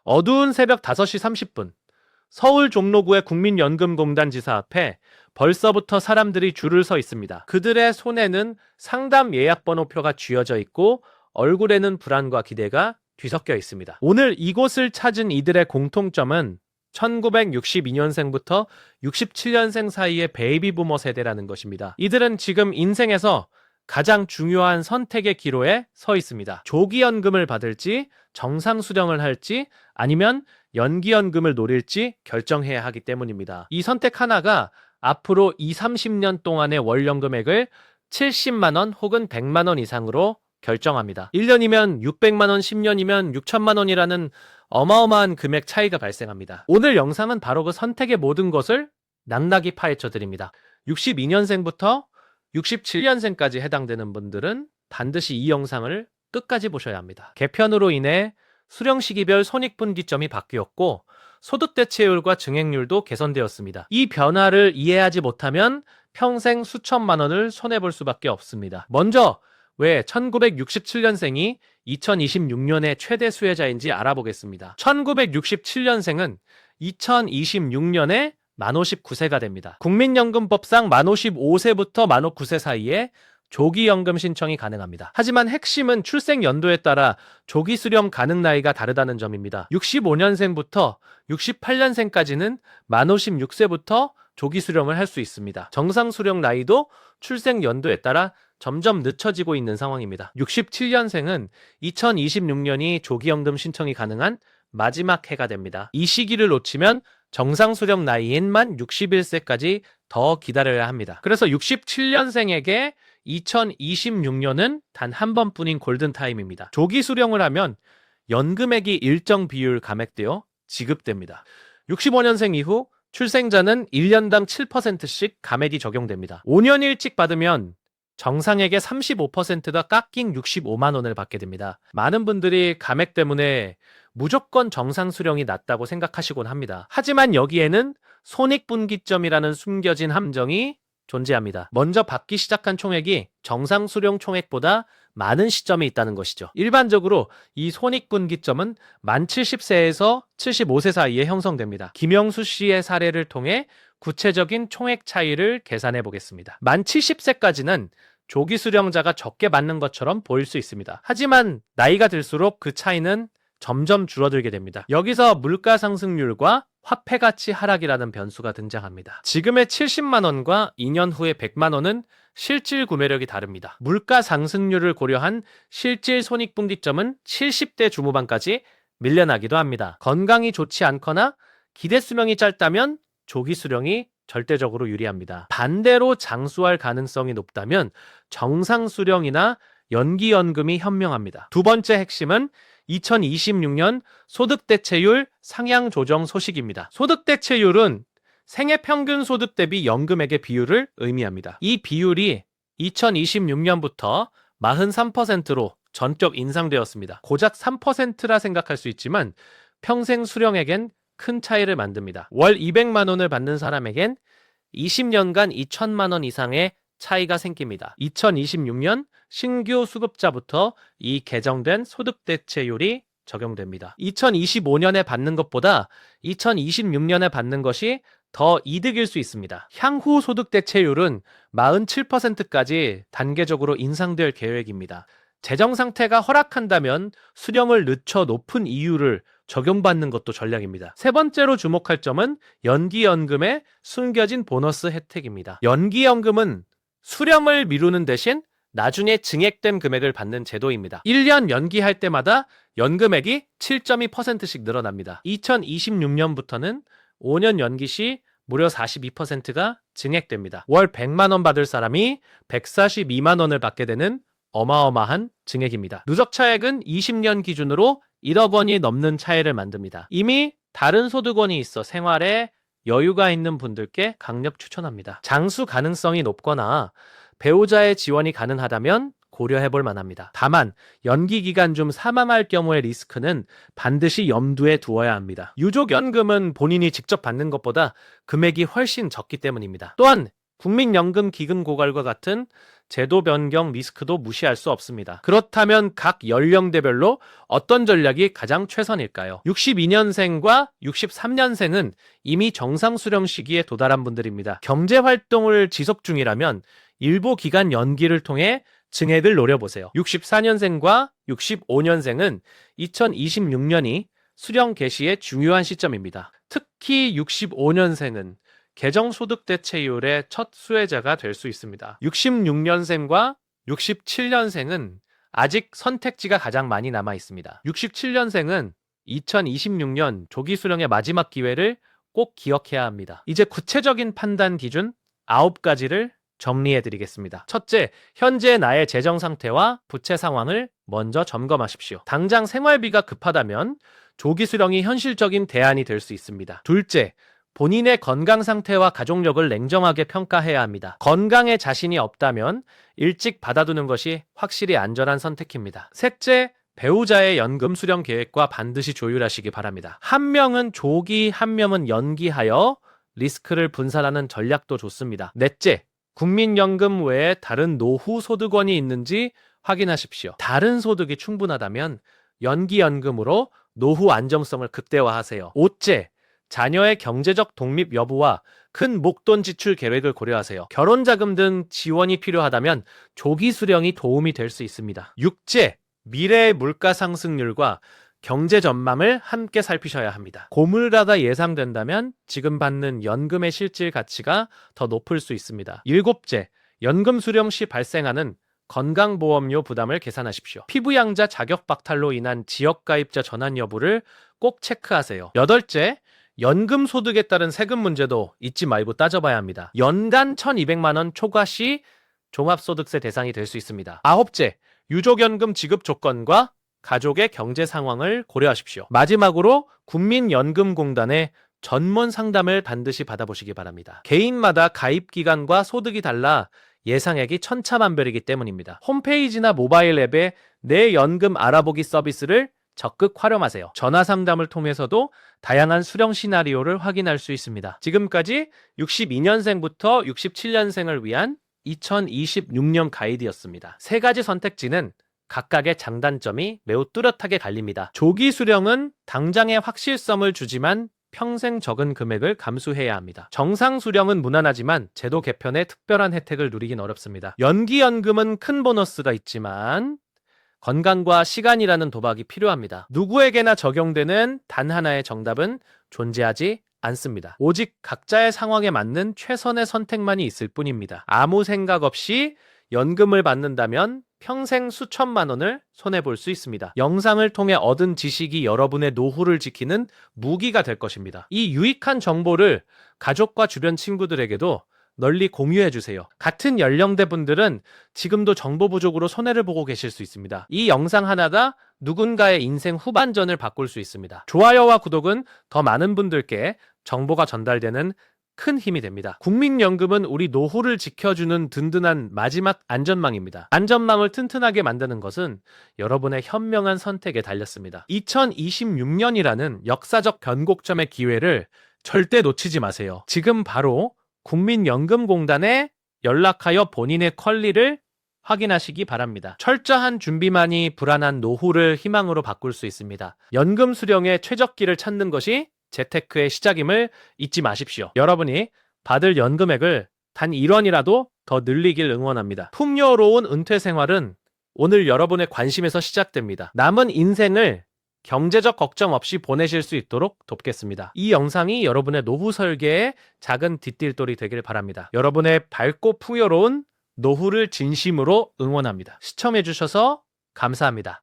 어두운 새벽 5시 30분, 서울 종로구의 국민연금공단 지사 앞에 벌써부터 사람들이 줄을 서 있습니다. 그들의 손에는 상담 예약 번호표가 쥐어져 있고 얼굴에는 불안과 기대가 뒤섞여 있습니다. 오늘 이곳을 찾은 이들의 공통점은 1962년생부터 67년생 사이의 베이비부머 세대라는 것입니다. 이들은 지금 인생에서 가장 중요한 선택의 기로에 서 있습니다. 조기연금을 받을지, 정상수령을 할지, 아니면 연기연금을 노릴지 결정해야 하기 때문입니다. 이 선택 하나가 앞으로 20-30년 동안의 월연금액을 70만 원 혹은 100만 원 이상으로 결정합니다. 1년이면 600만 원, 10년이면 6천만 원이라는 어마어마한 금액 차이가 발생합니다. 오늘 영상은 바로 그 선택의 모든 것을 낭낭이 파헤쳐 드립니다. 62년생부터 67년생까지 해당되는 분들은 반드시 이 영상을 끝까지 보셔야 합니다. 개편으로 인해 수령 시기별 손익분기점이 바뀌었고 소득대체율과 증액률도 개선되었습니다. 이 변화를 이해하지 못하면 평생 수천만 원을 손해볼 수밖에 없습니다. 먼저 왜 1967년생이 2026년의 최대 수혜자인지 알아보겠습니다. 1967년생은 2026년에 만 59세가 됩니다. 국민연금법상 만 55세부터 만 59세 사이에 조기연금 신청이 가능합니다. 하지만 핵심은 출생 연도에 따라 조기 수령 가능 나이가 다르다는 점입니다. 65년생부터 68년생까지는 만 56세부터 조기 수령을 할 수 있습니다. 정상 수령 나이도 출생 연도에 따라 점점 늦춰지고 있는 상황입니다. 67년생은 2026년이 조기연금 신청이 가능한 마지막 해가 됩니다. 이 시기를 놓치면 정상 수령 나이인 만 61세까지 더 기다려야 합니다. 그래서 67년생에게 2026년은 단 한 번뿐인 골든타임입니다. 조기 수령을 하면 연금액이 일정 비율 감액되어 지급됩니다. 65년생 이후 출생자는 1년당 7%씩 감액이 적용됩니다. 5년 일찍 받으면 정상액의 35%가 깎인 65만 원을 받게 됩니다. 많은 분들이 감액 때문에 무조건 정상 수령이 낫다고 생각하시곤 합니다. 하지만 여기에는 손익분기점이라는 숨겨진 함정이 존재합니다. 먼저 받기 시작한 총액이 정상 수령 총액보다 많은 시점이 있다는 것이죠. 일반적으로 이 손익분기점은 만 70세에서 75세 사이에 형성됩니다. 김영수 씨의 사례를 통해 구체적인 총액 차이를 계산해 보겠습니다. 만 70세까지는 조기 수령자가 적게 받는 것처럼 보일 수 있습니다. 하지만 나이가 들수록 그 차이는 점점 줄어들게 됩니다. 여기서 물가 상승률과 화폐 가치 하락이라는 변수가 등장합니다. 지금의 70만 원과 2년 후의 100만 원은 실질 구매력이 다릅니다. 물가 상승률을 고려한 실질 손익분기점은 70대 중후반까지 밀려나기도 합니다. 건강이 좋지 않거나 기대 수명이 짧다면 조기 수령이 절대적으로 유리합니다. 반대로 장수할 가능성이 높다면 정상 수령이나 연기연금이 현명합니다. 두 번째 핵심은 2026년 소득대체율 상향 조정 소식입니다. 소득대체율은 생애 평균 소득 대비 연금액의 비율을 의미합니다. 이 비율이 2026년부터 43%로 전격 인상되었습니다. 고작 3%라 생각할 수 있지만 평생 수령액엔 큰 차이를 만듭니다. 월 200만 원을 받는 사람에겐 20년간 2천만 원 이상의 차이가 생깁니다. 2026년 신규 수급자부터 이 개정된 소득대체율이 적용됩니다. 2025년에 받는 것보다 2026년에 받는 것이 더 이득일 수 있습니다. 향후 소득대체율은 47%까지 단계적으로 인상될 계획입니다. 재정 상태가 허락한다면 수령을 늦춰 높은 이유를 적용받는 것도 전략입니다. 세 번째로 주목할 점은 연기연금의 숨겨진 보너스 혜택입니다. 연기연금은 수령을 미루는 대신 나중에 증액된 금액을 받는 제도입니다. 1년 연기할 때마다 연금액이 7.2%씩 늘어납니다. 2026년부터는 5년 연기 시 무려 42%가 증액됩니다. 월 100만 원 받을 사람이 142만 원을 받게 되는 어마어마한 증액입니다. 누적 차액은 20년 기준으로 1억 원이 넘는 차이를 만듭니다. 이미 다른 소득원이 있어 생활에 여유가 있는 분들께 강력 추천합니다. 장수 가능성이 높거나 배우자의 지원이 가능하다면 고려해볼 만합니다. 다만 연기 기간 중 사망할 경우의 리스크는 반드시 염두에 두어야 합니다. 유족연금은 본인이 직접 받는 것보다 금액이 훨씬 적기 때문입니다. 또한 국민연금 기금 고갈과 같은 제도 변경 리스크도 무시할 수 없습니다. 그렇다면 각 연령대별로 어떤 전략이 가장 최선일까요? 62년생과 63년생은 이미 정상 수령 시기에 도달한 분들입니다. 경제 활동을 지속 중이라면 일부 기간 연기를 통해 증액을 노려보세요. 64년생과 65년생은 2026년이 수령 개시의 중요한 시점입니다. 특히 65년생은 개정소득 대체율의 첫 수혜자가 될 수 있습니다. 66년생과 67년생은 아직 선택지가 가장 많이 남아 있습니다. 67년생은 2026년 조기 수령의 마지막 기회를 꼭 기억해야 합니다. 이제 구체적인 판단 기준 9가지를 정리해 드리겠습니다. 첫째, 현재 나의 재정 상태와 부채 상황을 먼저 점검하십시오. 당장 생활비가 급하다면 조기 수령이 현실적인 대안이 될 수 있습니다. 둘째, 본인의 건강 상태와 가족력을 냉정하게 평가해야 합니다. 건강에 자신이 없다면 일찍 받아두는 것이 확실히 안전한 선택입니다. 셋째, 배우자의 연금 수령 계획과 반드시 조율하시기 바랍니다. 한 명은 조기, 한 명은 연기하여 리스크를 분산하는 전략도 좋습니다. 넷째, 국민연금 외에 다른 노후 소득원이 있는지 확인하십시오. 다른 소득이 충분하다면 연기연금으로 노후 안정성을 극대화하세요. 오째, 자녀의 경제적 독립 여부와 큰 목돈 지출 계획을 고려하세요. 결혼자금 등 지원이 필요하다면 조기 수령이 도움이 될 수 있습니다. 육째, 미래의 물가 상승률과 경제 전망을 함께 살피셔야 합니다. 고물가가 예상된다면 지금 받는 연금의 실질 가치가 더 높을 수 있습니다. 일곱째, 연금 수령 시 발생하는 건강보험료 부담을 계산하십시오. 피부양자 자격 박탈로 인한 지역가입자 전환 여부를 꼭 체크하세요. 여덟째, 연금 소득에 따른 세금 문제도 잊지 말고 따져봐야 합니다. 연간 1,200만 원 초과 시 종합소득세 대상이 될 수 있습니다. 아홉째, 유족연금 지급 조건과 가족의 경제 상황을 고려하십시오. 마지막으로 국민연금공단의 전문 상담을 반드시 받아보시기 바랍니다. 개인마다 가입 기간과 소득이 달라 예상액이 천차만별이기 때문입니다. 홈페이지나 모바일 앱에 내 연금 알아보기 서비스를 적극 활용하세요. 전화 상담을 통해서도 다양한 수령 시나리오를 확인할 수 있습니다. 지금까지 62년생부터 67년생을 위한 2026년 가이드였습니다. 세 가지 선택지는 각각의 장단점이 매우 뚜렷하게 갈립니다. 조기 수령은 당장의 확실성을 주지만 평생 적은 금액을 감수해야 합니다. 정상 수령은 무난하지만 제도 개편의 특별한 혜택을 누리긴 어렵습니다. 연기연금은 큰 보너스가 있지만 건강과 시간이라는 도박이 필요합니다. 누구에게나 적용되는 단 하나의 정답은 존재하지 않습니다. 오직 각자의 상황에 맞는 최선의 선택만이 있을 뿐입니다. 아무 생각 없이 연금을 받는다면 평생 수천만 원을 손해볼 수 있습니다. 영상을 통해 얻은 지식이 여러분의 노후를 지키는 무기가 될 것입니다. 이 유익한 정보를 가족과 주변 친구들에게도 널리 공유해주세요. 같은 연령대 분들은 지금도 정보 부족으로 손해를 보고 계실 수 있습니다. 이 영상 하나가 누군가의 인생 후반전을 바꿀 수 있습니다. 좋아요와 구독은 더 많은 분들께 정보가 전달되는 큰 힘이 됩니다. 국민연금은 우리 노후를 지켜주는 든든한 마지막 안전망입니다. 안전망을 튼튼하게 만드는 것은 여러분의 현명한 선택에 달렸습니다. 2026년이라는 역사적 변곡점의 기회를 절대 놓치지 마세요. 지금 바로 국민연금공단에 연락하여 본인의 권리를 확인하시기 바랍니다. 철저한 준비만이 불안한 노후를 희망으로 바꿀 수 있습니다. 연금 수령의 최적기를 찾는 것이 재테크의 시작임을 잊지 마십시오. 여러분이 받을 연금액을 단 1원이라도 더 늘리길 응원합니다. 풍요로운 은퇴 생활은 오늘 여러분의 관심에서 시작됩니다. 남은 인생을 경제적 걱정 없이 보내실 수 있도록 돕겠습니다. 이 영상이 여러분의 노후 설계의 작은 뒷딜돌이 되길 바랍니다. 여러분의 밝고 풍요로운 노후를 진심으로 응원합니다. 시청해주셔서 감사합니다.